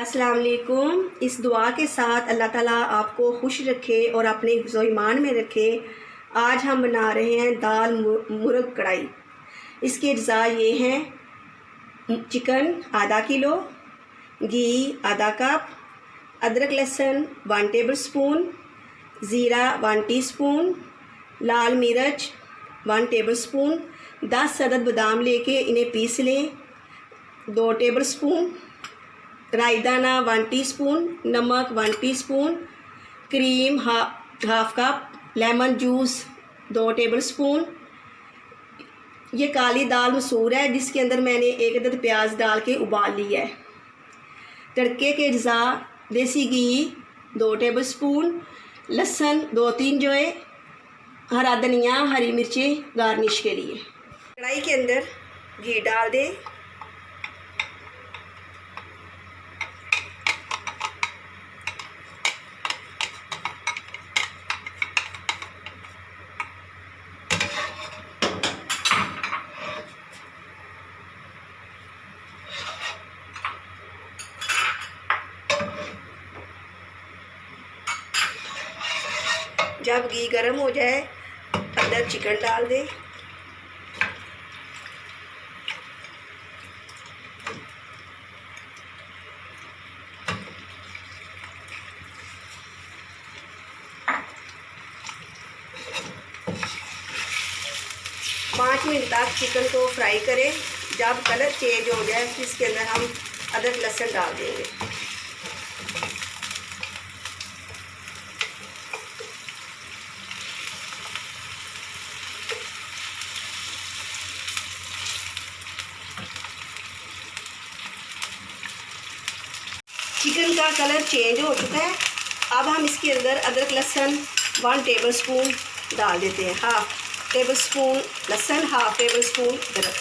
अस्सलाम वालेकुम। इस दुआ के साथ अल्लाह ताला आपको खुश रखे और अपने हिफ्ज़ ईमान में रखे। आज हम बना रहे हैं दाल मुर्ग कढ़ाई। इसके अज्जा ये हैं चिकन आधा किलो, घी आधा कप, अदरक लहसुन 1 टेबल स्पून, ज़ीरा 1 टीस्पून, लाल मिर्च 1 टेबल स्पून, 10 अदद बादाम लेके इन्हें पीस लें 2 टेबल स्पून, राई दाना 1 टीस्पून, नमक 1 teaspoon, cream half cup, lemon juice 2 table spoon. ये काली दाल मसूर है जिसके अंदर मैंने 1 अदद प्याज डाल के उबाल लिया है। तड़के के अज्जा देसी घी 2 टेबल स्पून, लहसुन 2-3 जोए, हरा धनिया, हरी मिर्चें गार्निश के लिए। कढ़ाई के अंदर घी डाल दें। जब घी गर्म हो जाए अंदर चिकन डाल दें। पाँच मिनट तक चिकन को फ्राई करें। जब कलर चेंज हो जाए फिर इसके अंदर हम अदरक लहसुन डाल देंगे। चिकन का कलर चेंज हो चुका है। अब हम इसके अंदर अदरक लहसुन 1 टेबल स्पून डाल देते हैं। हाफ टेबल स्पून लहसुन, हाफ टेबल स्पून अदरक,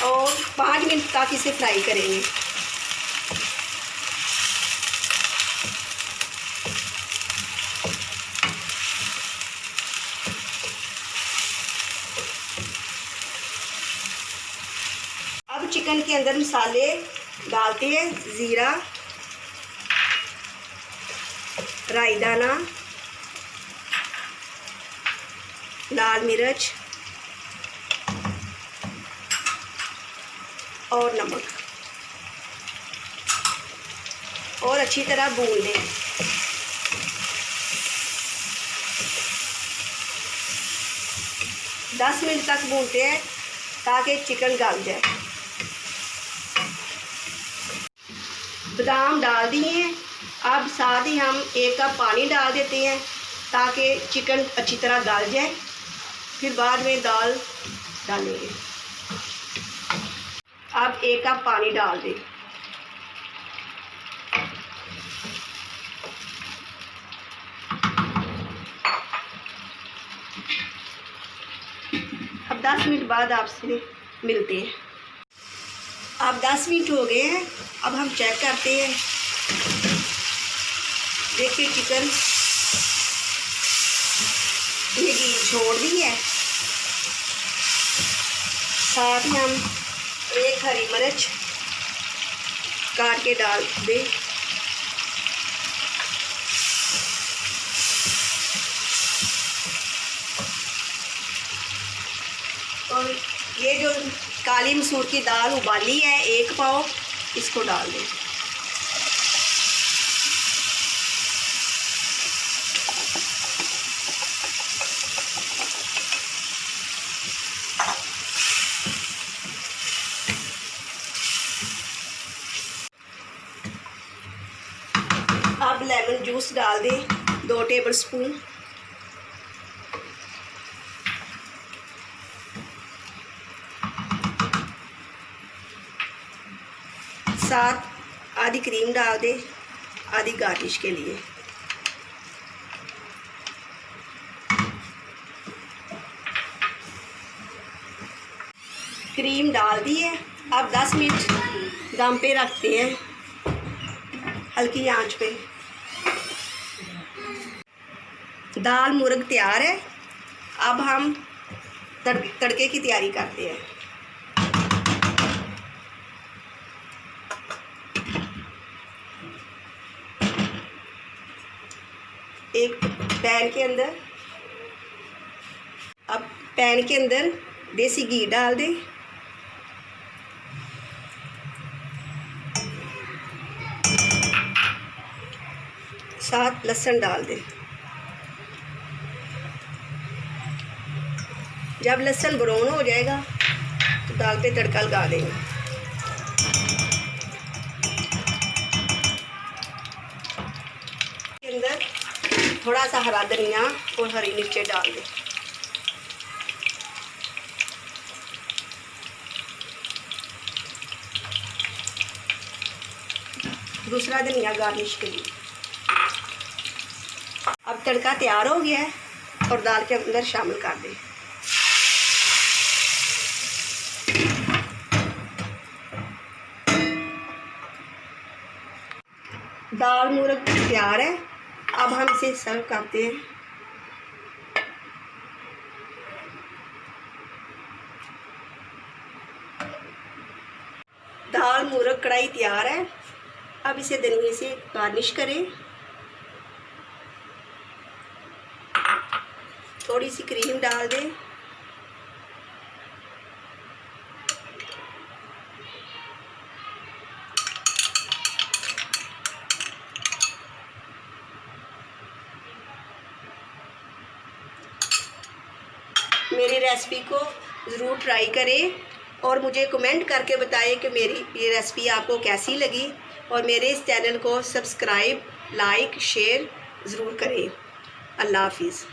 और 5 मिनट तक इसे फ्राई करेंगे। अब चिकन के अंदर मसाले डालते हैं। ज़ीरा, राई दाना, लाल मिर्च और नमक, और अच्छी तरह भून लें। दस मिनट तक भूनते हैं ताकि चिकन गल जाए। बादाम डाल दिए हैं। अब साथ ही हम 1 कप पानी डाल देते हैं ताकि चिकन अच्छी तरह गल जाए। फिर बाद में दाल डालेंगे। अब 1 कप पानी डाल दें। अब 10 मिनट बाद आपसे मिलते हैं। अब 10 मिनट हो गए हैं। अब हम चेक करते हैं। देखिए चिकन ये घी छोड़ दी है। साथ में हम 1 हरी मिर्च काट के डाल दें। और ये जो काली मसूर की दाल उबाली है 1 पाव, इसको डाल दें। अब लेमन जूस डाल दें 2 टेबल स्पून। साथ आधी क्रीम डाल दें, आधी गार्निश के लिए। क्रीम डाल दी है। अब 10 मिनट दम पे रखते हैं हल्की आंच पे। दाल मुर्ग तैयार है। अब हम तड़के की तैयारी करते हैं। एक पैन के अंदर, अब पैन के अंदर देसी घी डाल दें। साथ लहसुन डाल दें। जब लहसुन ब्राउन हो जाएगा तो दाल पे तड़का लगा देंगे। के अंदर थोड़ा सा हरा धनिया और हरी मिर्चें डाल दें। दूसरा धनिया गार्निश के लिए। अब तड़का तैयार हो गया है और दाल के अंदर शामिल कर दें। दाल मुर्ग तैयार है। अब हम इसे सर्व करते हैं। दाल मुर्ग कढ़ाई तैयार है। अब इसे धनिए से गार्निश करें। थोड़ी सी क्रीम डाल दें। मेरी रेसिपी को ज़रूर ट्राई करें और मुझे कमेंट करके बताएं कि मेरी ये रेसिपी आपको कैसी लगी, और मेरे इस चैनल को सब्सक्राइब, लाइक, शेयर ज़रूर करें। अल्लाह हाफिज़।